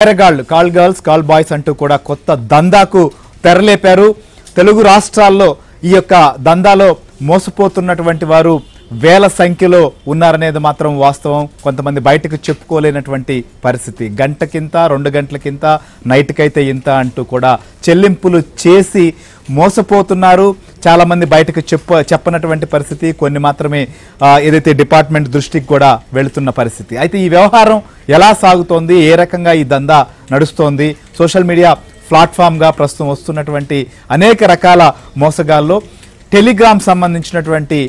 Call girls call boys అంటూ కూడా కొత్త దందాకు తెరలేపారు. తెలుగు రాష్ట్రాల్లో ఈ యొక్క దందాలో మోసపోతున్నటువంటి వారు వేల సంఖ్యలో ఉన్నారనేది మాత్రం వాస్తవం. కొంతమంది బయటకు చెప్పుకోలేనటువంటి పరిస్థితి. గంటకింత 2 గంటలకింత నైట్కైతే ఇంత అంటూ కూడా చెల్లింపులు చేసి మోసపోతున్నారు. చాలా మంది బయటకు చెప్పనటువంటి పరిస్థితి. కొన్ని మాత్రమే ఏదైతే డిపార్ట్మెంట్ దృష్టికి కూడా వెళుతున్న పరిస్థితి. అయితే ఈ వ్యవహారం ఎలా సాగుతోంది, ఏ రకంగా ఈ దందా నడుస్తోంది, సోషల్ మీడియా ప్లాట్ఫామ్గా ప్రస్తుతం వస్తున్నటువంటి అనేక రకాల మోసగాల్లో టెలిగ్రామ్ సంబంధించినటువంటి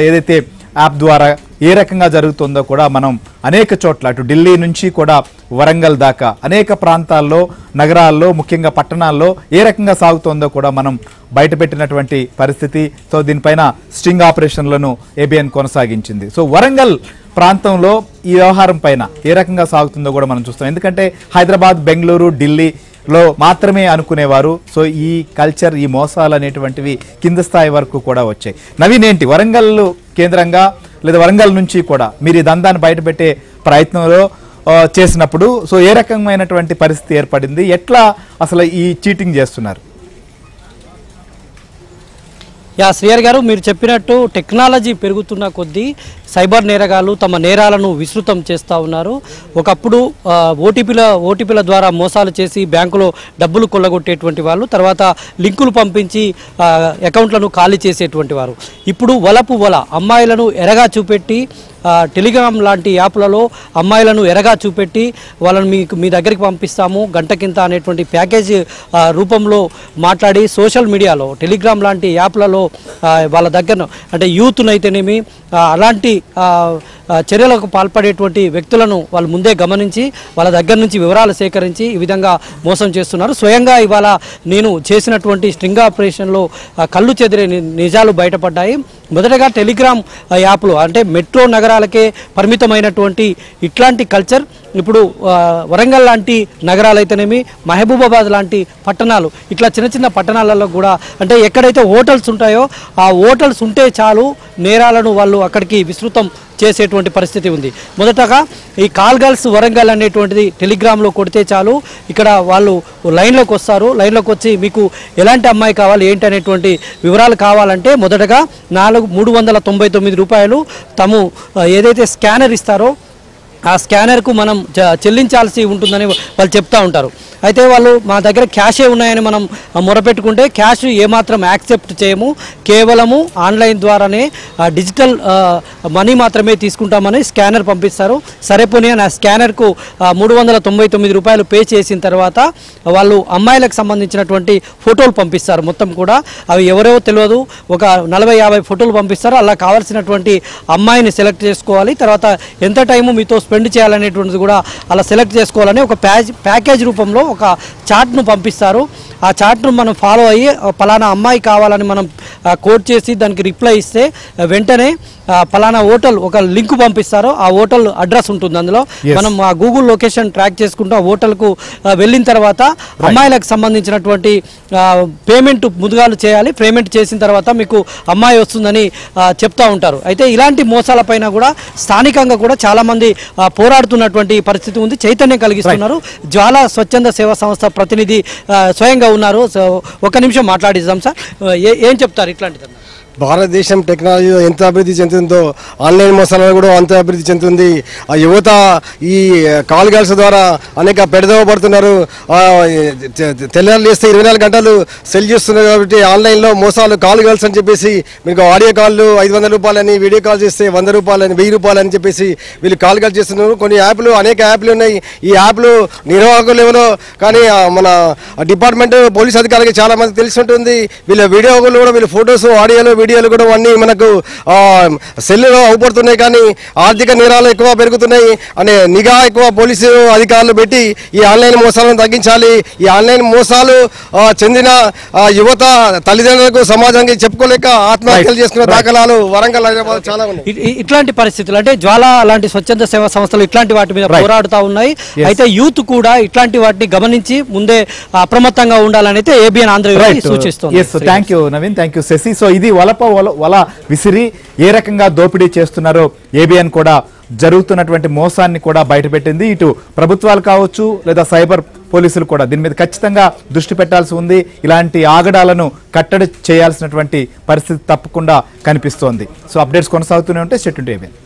ఏదైతే యాప్ ద్వారా ఏ రకంగా జరుగుతుందో కూడా మనం అనేక చోట్ల అటు ఢిల్లీ నుంచి కూడా వరంగల్ దాకా అనేక ప్రాంతాల్లో నగరాల్లో ముఖ్యంగా పట్టణాల్లో ఏ రకంగా సాగుతోందో కూడా మనం బయటపెట్టినటువంటి పరిస్థితి. సో దీనిపైన స్ట్రింగ్ ఆపరేషన్లను ఏబిఎన్ కొనసాగించింది. సో వరంగల్ ప్రాంతంలో ఈ వ్యవహారం పైన ఏ రకంగా సాగుతుందో కూడా మనం చూస్తాం. ఎందుకంటే హైదరాబాద్, బెంగళూరు, ఢిల్లీలో మాత్రమే అనుకునేవారు. సో ఈ కల్చర్, ఈ మోసాలు అనేటువంటివి కింద స్థాయి వరకు కూడా వచ్చాయి. నవీన్, ఏంటి వరంగల్ కేంద్రంగా లేదా వరంగల్ నుంచి కూడా మీరు ఈ దందాన్ని బయటపెట్టే ప్రయత్నంలో చేసినప్పుడు సో ఏ రకమైనటువంటి పరిస్థితి ఏర్పడింది, ఎట్లా అసలు ఈ చీటింగ్ చేస్తున్నారు? శ్రీహరి గారు, మీరు చెప్పినట్టు టెక్నాలజీ పెరుగుతున్న కొద్దీ సైబర్ నేరగాళ్ళు తమ నేరాలను విస్తృతం చేస్తూ ఉన్నారు. ఒకప్పుడు ఓటీపీల ద్వారా మోసాలు చేసి బ్యాంకులో డబ్బులు కొల్లగొట్టేటువంటి వాళ్ళు, తర్వాత లింకులు పంపించి అకౌంట్లను ఖాళీ చేసేటువంటి వారు. ఇప్పుడు వల అమ్మాయిలను ఎరగా చూపెట్టి టెలిగ్రామ్ లాంటి యాప్లలో అమ్మాయిలను ఎరగా చూపెట్టి వాళ్ళని మీ దగ్గరికి పంపిస్తాము గంటకింత అనేటువంటి ప్యాకేజ్ రూపంలో మాట్లాడి సోషల్ మీడియాలో టెలిగ్రామ్ లాంటి యాప్లలో వాళ్ళ దగ్గర అంటే యూత్నైతేనేమి అలాంటి చర్యలకు పాల్పడేటువంటి వ్యక్తులను వాళ్ళు ముందే గమనించి వాళ్ళ దగ్గర నుంచి వివరాలు సేకరించి ఈ విధంగా మోసం చేస్తున్నారు. స్వయంగా ఇవాళ నేను చేసినటువంటి స్ట్రింగ్ ఆపరేషన్లో కళ్ళు చెదిరే నిజాలు బయటపడ్డాయి. మొదటగా టెలిగ్రామ్ యాప్లు అంటే మెట్రో నగరాలకే పరిమితమైనటువంటి ఇట్లాంటి కల్చర్ ఇప్పుడు వరంగల్ లాంటి నగరాలు అయితేనేమి, మహబూబాబాద్ లాంటి పట్టణాలు, ఇట్లా చిన్న చిన్న పట్టణాలలో కూడా అంటే ఎక్కడైతే హోటల్స్ ఉంటాయో ఆ హోటల్స్ ఉంటే చాలు నేరాలను వాళ్ళు అక్కడికి విస్తృతం చేసేటువంటి పరిస్థితి ఉంది. మొదటగా ఈ కాల్ గర్ల్స్ వరంగల్ అనేటువంటిది టెలిగ్రామ్లో కొడితే చాలు ఇక్కడ వాళ్ళు లైన్లోకి వస్తారు. లైన్లోకి వచ్చి మీకు ఎలాంటి అమ్మాయి కావాలి ఏంటి అనేటువంటి వివరాలు కావాలంటే మొదటగా 399 రూపాయలు తాము ఏదైతే స్కానర్ ఇస్తారో ఆ స్కానర్కు మనం చెల్లించాల్సి ఉంటుందని వాళ్ళు చెప్తూ ఉంటారు. అయితే వాళ్ళు మా దగ్గర క్యాషే ఉన్నాయని మనం మొరపెట్టుకుంటే క్యాష్ ఏమాత్రం యాక్సెప్ట్ చేయము, కేవలము ఆన్లైన్ ద్వారానే డిజిటల్ మనీ మాత్రమే తీసుకుంటామని స్కానర్ పంపిస్తారు. సరేపోనీ ఆ స్కానర్కు 399 రూపాయలు పే చేసిన తర్వాత వాళ్ళు అమ్మాయిలకు సంబంధించినటువంటి ఫోటోలు పంపిస్తారు. మొత్తం కూడా అవి ఎవరెవో తెలియదు, ఒక 40-50 ఫోటోలు పంపిస్తారు. అలా కావాల్సినటువంటి అమ్మాయిని సెలెక్ట్ చేసుకోవాలి. తర్వాత ఎంత టైము మీతో స్పెండ్ చేయాలనేటువంటిది కూడా అలా సెలెక్ట్ చేసుకోవాలని ఒక ప్యాకేజ్ రూపంలో ఒక చార్ట్ను పంపిస్తారు. ఆ చార్ట్ను మనం ఫాలో అయ్యి పలానా అమ్మాయి కావాలని మనం కోడ్ చేసి దానికి రిప్లై ఇస్తే వెంటనే పలానా హోటల్ ఒక లింక్ పంపిస్తారు. ఆ హోటల్ అడ్రస్ ఉంటుంది. అందులో మనం ఆ గూగుల్ లొకేషన్ ట్రాక్ చేసుకుంటూ ఆ హోటల్కు వెళ్ళిన తర్వాత అమ్మాయిలకు సంబంధించినటువంటి పేమెంట్ ముందుగాలు చేయాలి. పేమెంట్ చేసిన తర్వాత మీకు అమ్మాయి వస్తుందని చెప్తూ ఉంటారు. అయితే ఇలాంటి మోసాలపైన కూడా స్థానికంగా కూడా చాలామంది పోరాడుతున్నటువంటి పరిస్థితి ఉంది. చైతన్యం కలిగిస్తున్నారు. జ్వాలా స్వచ్ఛంద సేవా సంస్థ ప్రతినిధి స్వయంగా ఉన్నారు. ఒక నిమిషం మాట్లాడిద్దాం సార్. ఏం చెప్తారు ఇట్లాంటిది? భారతదేశం టెక్నాలజీ ఎంత అభివృద్ధి చెందుతుందో ఆన్లైన్ మోసాలను కూడా అంత అభివృద్ధి చెందుతుంది. ఆ యువత ఈ కాల్ గర్ల్స్ ద్వారా అనేక పెడదవ పడుతున్నారు. తెల్లారు లేస్తే 24 గంటలు సెల్ చేస్తున్నారు. కాబట్టి ఆన్లైన్లో మోసాలు కాల్ గర్ల్స్ అని చెప్పేసి మీకు ఆడియో కాళ్ళు 500 రూపాయలని, వీడియో కాల్ చేస్తే 100 రూపాయలని, 1000 రూపాయలని చెప్పేసి వీళ్ళు కాల్ గర్ల్స్ చేస్తున్నారు. కొన్ని యాప్లు, అనేక యాప్లు ఉన్నాయి. ఈ యాప్లు నిర్వాహకులు ఎవరో కానీ మన డిపార్ట్మెంట్ పోలీస్ అధికారులకి చాలా మంది తెలిసి ఉంటుంది. వీళ్ళ వీడియోలు కూడా వీళ్ళ ఫొటోస్, ఆడియోలు, వీడియోలు కూడా అన్నీ మనకు సెల్లులో అవుపడుతున్నాయి. కానీ ఆర్థిక నేరాలు ఎక్కువ పెరుగుతున్నాయి అనే నిఘా ఎక్కువ పోలీసు అధికారులు పెట్టి ఈ ఆన్లైన్ మోసాలను తగ్గించాలి. ఈ ఆన్లైన్ మోసాలు చెందిన యువత తల్లిదండ్రులకు, సమాజానికి చెప్పుకోలేక ఆత్మహత్యలు చేసుకున్న దాఖలాలు వరంగల్, హైదరాబాద్ చాలా ఉన్నాయి. ఇట్లాంటి పరిస్థితులు అంటే జ్వాలా లాంటి స్వచ్ఛంద సేవా సంస్థలు ఇట్లాంటి వాటి మీద పోరాడుతూ ఉన్నాయి. అయితే యూత్ కూడా ఇట్లాంటి వాటిని గమనించి ముందే అప్రమత్తంగా ఉండాలని అయితే ఏబిఎన్ ఆంధ్ర సూచిస్తుంది. Thank you Naveen, thank you Shashi. So ఇది వల విసిరి ఏ రకంగా దోపిడీ చేస్తున్నారో ఏబిఎన్ కూడా జరుగుతున్నటువంటి మోసాన్ని కూడా బయటపెట్టింది. ఇటు ప్రభుత్వాలు కావచ్చు లేదా సైబర్ పోలీసులు కూడా దీని మీద ఖచ్చితంగా దృష్టి పెట్టాల్సి ఉంది. ఇలాంటి ఆగడాలను కట్టడి చేయాల్సినటువంటి పరిస్థితి తప్పకుండా కనిపిస్తోంది. సో అప్డేట్స్ కొనసాగుతూనే ఉంటే స్టేట్ టు ఏబిఎన్.